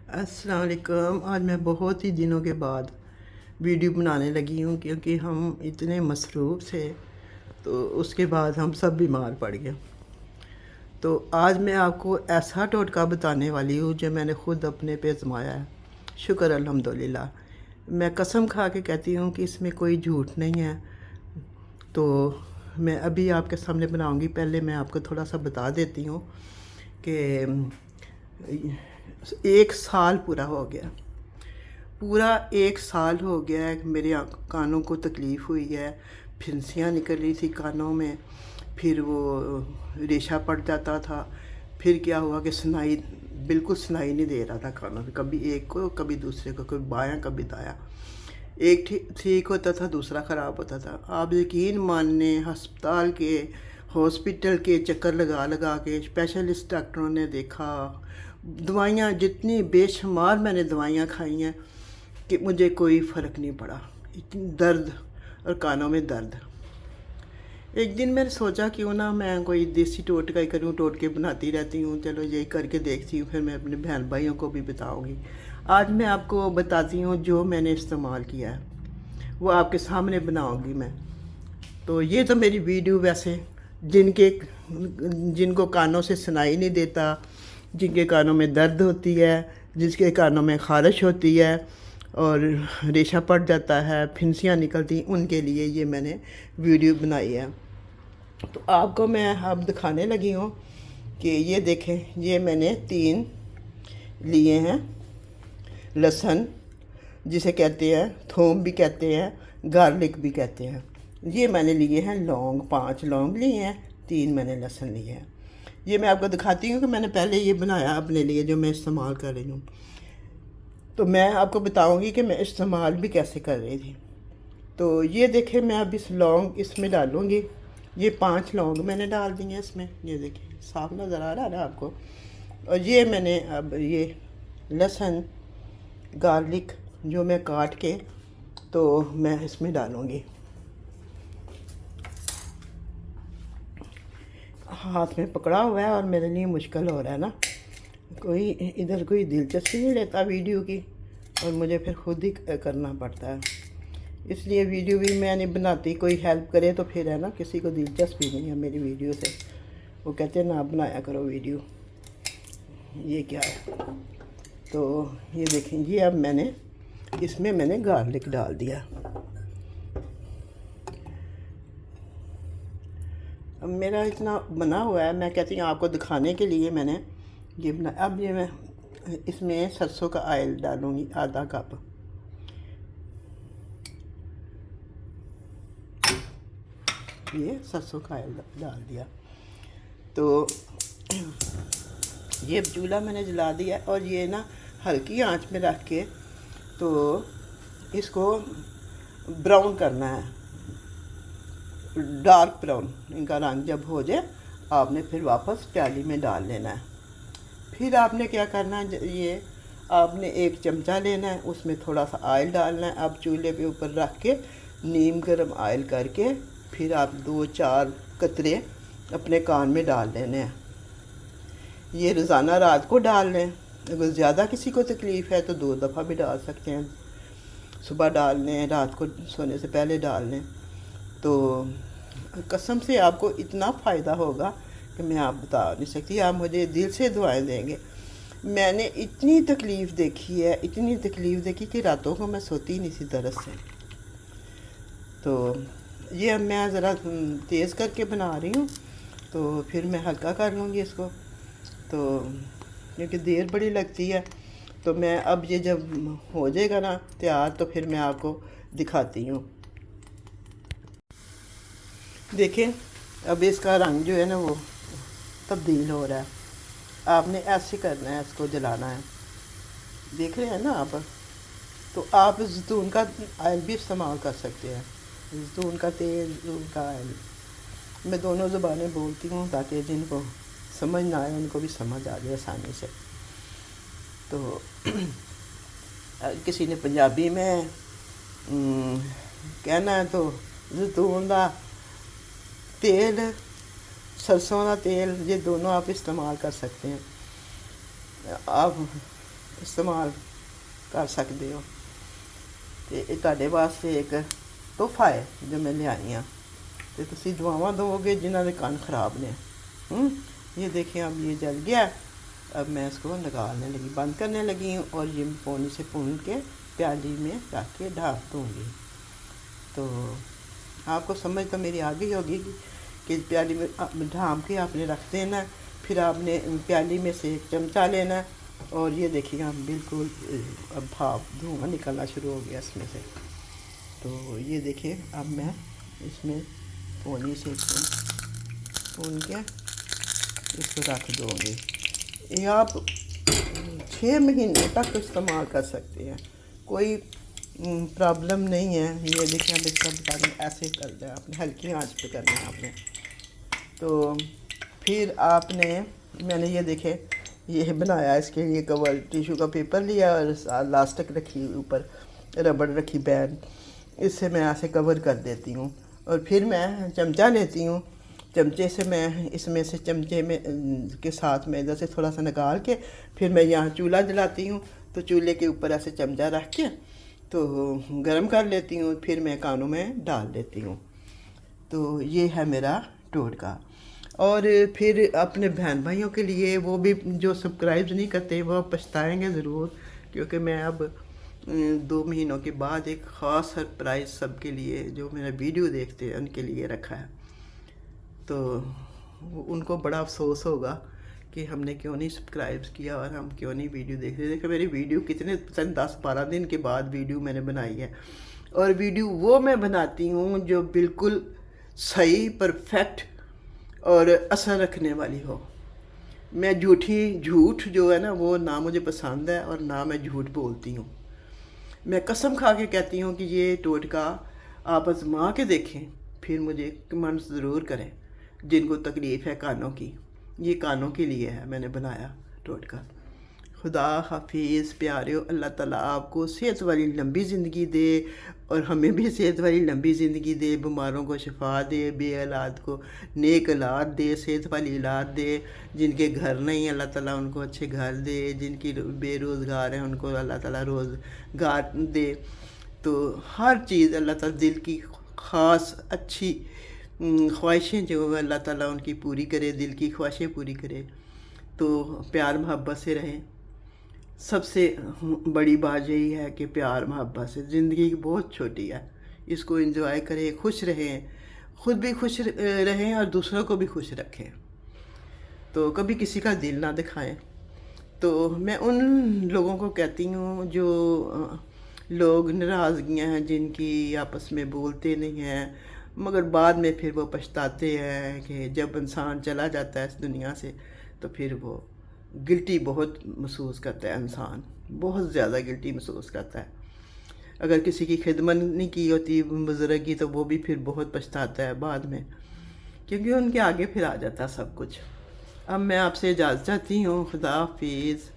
अस्सलाम वालेकुम। आज मैं बहुत ही दिनों के बाद वीडियो बनाने लगी हूँ क्योंकि हम इतने मसरूफ़ थे तो उसके बाद हम सब बीमार पड़ गए। तो आज मैं आपको ऐसा टोटका बताने वाली हूँ जो मैंने ख़ुद अपने पे आज़माया है। शुक्र अल्हम्दुलिल्लाह। मैं कसम खा के कहती हूँ कि इसमें कोई झूठ नहीं है। तो मैं अभी आपके सामने बनाऊँगी। पहले मैं आपको थोड़ा सा बता देती हूँ कि 1 साल पूरा हो गया। पूरा 1 साल हो गया है मेरे कानों को तकलीफ़ हुई है। फिंसियाँ निकल रही थी कानों में, फिर वो रेशा पड़ जाता था। फिर क्या हुआ कि बिल्कुल सुनाई नहीं दे रहा था कानों में, कभी एक को कभी दूसरे को, कभी बायां कभी दायां। एक ठीक होता था, दूसरा ख़राब होता था। आप यकीन मानने हॉस्पिटल के चक्कर लगा लगा के स्पेशलिस्ट डॉक्टरों ने देखा, दवाइयाँ जितनी बेशुमार मैंने दवाइयाँ खाई हैं कि मुझे कोई फ़र्क नहीं पड़ा। इतनी दर्द और कानों में दर्द। एक दिन मैंने सोचा क्यों ना मैं कोई देसी टोटका ही करूँ। टोटके बनाती रहती हूँ, चलो यही करके देखती हूँ, फिर मैं अपने बहन भाइयों को भी बताऊँगी। आज मैं आपको बताती हूँ जो मैंने इस्तेमाल किया है, वो आपके सामने बनाऊँगी मैं। तो ये तो मेरी वीडियो वैसे जिनको कानों से सुनाई नहीं देता, जिनके कानों में दर्द होती है, जिसके कानों में ख़ारिश होती है और रेशा पड़ जाता है, फिंसियाँ निकलती, उनके लिए ये मैंने वीडियो बनाई है। तो आपको मैं अब दिखाने लगी हूँ कि ये देखें, ये मैंने 3 लिए हैं। लहसुन जिसे कहते हैं, थूम भी कहते हैं, गार्लिक भी कहते हैं। ये मैंने लिए हैं लौंग, 5 लौंग लिए हैं, 3 मैंने लहसुन लिए हैं। ये मैं आपको दिखाती हूँ कि मैंने पहले ये बनाया अपने लिए जो मैं इस्तेमाल कर रही हूँ। तो मैं आपको बताऊँगी कि मैं इस्तेमाल भी कैसे कर रही थी। तो ये देखें, मैं अब इस लौंग इसमें डालूँगी। ये 5 लौंग मैंने डाल दी हैं इसमें, ये देखिए साफ नज़र आ रहा है ना आपको। और ये मैंने अब ये लहसुन गार्लिक जो मैं काट के तो मैं इसमें डालूँगी। हाथ में पकड़ा हुआ है और मेरे लिए मुश्किल हो रहा है ना, कोई दिलचस्पी नहीं लेता वीडियो की और मुझे फिर खुद ही करना पड़ता है। इसलिए वीडियो भी मैं नहीं बनाती, कोई हेल्प करे तो फिर है ना, किसी को दिलचस्पी नहीं है मेरी वीडियो से। वो कहते हैं ना बनाया करो वीडियो। ये क्या है, तो ये देखें, ये अब इसमें मैंने गार्लिक डाल दिया। अब मेरा इतना बना हुआ है, मैं कहती हूँ आपको दिखाने के लिए मैंने ये बनाया। अब ये मैं इसमें सरसों का ऑयल डालूँगी, आधा कप। ये सरसों का ऑयल डाल दिया। तो ये चूल्हा मैंने जला दिया और ये ना हल्की आंच में रख के तो इसको ब्राउन करना है, डार्क ब्राउन। इनका रंग जब हो जाए आपने फिर वापस प्याली में डाल लेना है। फिर आपने क्या करना है, ये आपने 1 चमचा लेना है, उसमें थोड़ा सा ऑयल डालना है। अब चूल्हे पे ऊपर रख के नीम गर्म ऑयल करके फिर आप 2-4 कतरे अपने कान में डाल लेने हैं। ये रोज़ाना रात को डाल लें। अगर ज़्यादा किसी को तकलीफ़ है तो 2 दफ़ा भी डाल सकते हैं, सुबह डाल लें, रात को सोने से पहले डाल लें। तो कसम से आपको इतना फ़ायदा होगा कि मैं आप बता नहीं सकती। आप मुझे दिल से दुआएं देंगे। मैंने इतनी तकलीफ़ देखी है, इतनी तकलीफ़ देखी कि रातों को मैं सोती नहीं थी दर्द से। तो ये अब मैं ज़रा तेज़ करके बना रही हूँ, तो फिर मैं हल्का कर लूँगी इसको। तो क्योंकि देर बड़ी लगती है, तो मैं अब ये जब हो जाएगा ना तैयार तो फिर मैं आपको दिखाती हूँ। देखें, अब इसका रंग जो है ना वो तब्दील हो रहा है। आपने ऐसे करना है, इसको जलाना है, देख रहे हैं ना आप। तो आप जैतून का ऑयल भी इस्तेमाल कर सकते हैं, जैतून का तेल, जैतून का ऑयल। मैं दोनों ज़ुबानें बोलती हूँ ताकि जिनको समझ ना आए उनको भी समझ आ जाए आसानी से। तो किसी ने पंजाबी में कहना है तो जैतून का तेल, सरसों का तेल, ये दोनों आप इस्तेमाल कर सकते हैं। आप इस्तेमाल कर सकते हो। तो ये तुहाडे वास्ते एक तोहफा है जो मैं लियाई हाँ। तो तुसी दुआवां दोगे जिन्हों के कान ख़राब ने। ये देखें अब ये जल गया। अब मैं इसको निकालने लगी, बंद करने लगी हूँ और ये पोनी से भून के प्याली में रख के ढाँप दूँगी। तो आपको समझ तो मेरी आ गई होगी कि प्याली में ढाँप के आपने रख देना। फिर आपने प्याली में से एक चमचा लेना और ये देखिए हम बिल्कुल अब भाप धुआं निकलना शुरू हो गया इसमें से। तो ये देखिए अब मैं इसमें पोनी से भून के इसको रख दूँगी। ये आप 6 महीने तक इस्तेमाल कर सकते हैं, कोई प्रॉब्लम नहीं है। ये देखिए अब इसका बटन ऐसे करना है आपने, हल्की आंच पे करना है आपने। तो फिर आपने मैंने ये देखे ये बनाया, इसके लिए कवर टिशू का पेपर लिया और लास्टिक रखी ऊपर, रबड़ रखी बैंड, इससे मैं ऐसे कवर कर देती हूँ। और फिर मैं चमचा लेती हूँ, चमचे से मैं इसमें से चमचे में के साथ में इधर से थोड़ा सा निकाल के फिर मैं यहाँ चूल्हा जलाती हूँ। तो चूल्हे के ऊपर ऐसे चमचा रख के तो गरम कर लेती हूँ, फिर मैं कानों में डाल देती हूँ। तो ये है मेरा टोटका। और फिर अपने बहन भाइयों के लिए, वो भी जो सब्सक्राइब नहीं करते वो पछताएंगे ज़रूर, क्योंकि मैं अब 2 महीनों के बाद एक ख़ास सरप्राइज़ सबके लिए जो मेरा वीडियो देखते हैं उनके लिए रखा है। तो उनको बड़ा अफसोस होगा कि हमने क्यों नहीं सब्सक्राइब किया और हम क्यों नहीं वीडियो देख रहे। देखो मेरी वीडियो कितने 10-12 दिन के बाद वीडियो मैंने बनाई है, और वीडियो वो मैं बनाती हूँ जो बिल्कुल सही, परफेक्ट और असर रखने वाली हो। मैं झूठ जो है ना वो ना मुझे पसंद है और ना मैं झूठ बोलती हूँ। मैं कसम खा के कहती हूँ कि ये टोटका आप आजमा के देखें, फिर मुझे कमेंट ज़रूर करें। जिनको तकलीफ़ है कानों की, ये कानों के लिए है मैंने बनाया टोटका। खुदा हाफिज़ प्यारियो, अल्लाह ताला आपको सेहत वाली लंबी ज़िंदगी दे और हमें भी सेहत वाली लंबी ज़िंदगी दे, बीमारों को शिफा दे, बे औलाद को नेक औलाद दे, सेहत वाली औलाद दे। जिनके घर नहीं अल्लाह ताला उनको अच्छे घर दे, जिनकी बेरोज़गार हैं उनको अल्लाह ताला रोज़गार दे। तो हर चीज़ अल्लाह ताला दिल की ख़ास अच्छी ख्वाहिशें जो अल्लाह ताला उनकी पूरी करे, दिल की ख्वाहिशें पूरी करे। तो प्यार मोहब्बत से रहें। सबसे बड़ी बात यही है कि प्यार मोहब्बत से, ज़िंदगी बहुत छोटी है, इसको एंजॉय करें, खुश रहें, ख़ुद भी खुश रहें और दूसरों को भी खुश रखें। तो कभी किसी का दिल ना दिखाएं। तो मैं उन लोगों को कहती हूँ जो लोग नाराज़गियाँ हैं, जिनकी आपस में बोलते नहीं हैं मगर बाद में फिर वो पछताते हैं कि जब इंसान चला जाता है इस दुनिया से तो फिर वो गिल्टी बहुत महसूस करता है, इंसान बहुत ज़्यादा गिल्टी महसूस करता है। अगर किसी की खिदमत नहीं की होती बुज़ुर्ग की तो वो भी फिर बहुत पछताता है बाद में, क्योंकि उनके आगे फिर आ जाता है सब कुछ। अब मैं आपसे इजाज़त चाहती हूँ। खुदा हाफिज़।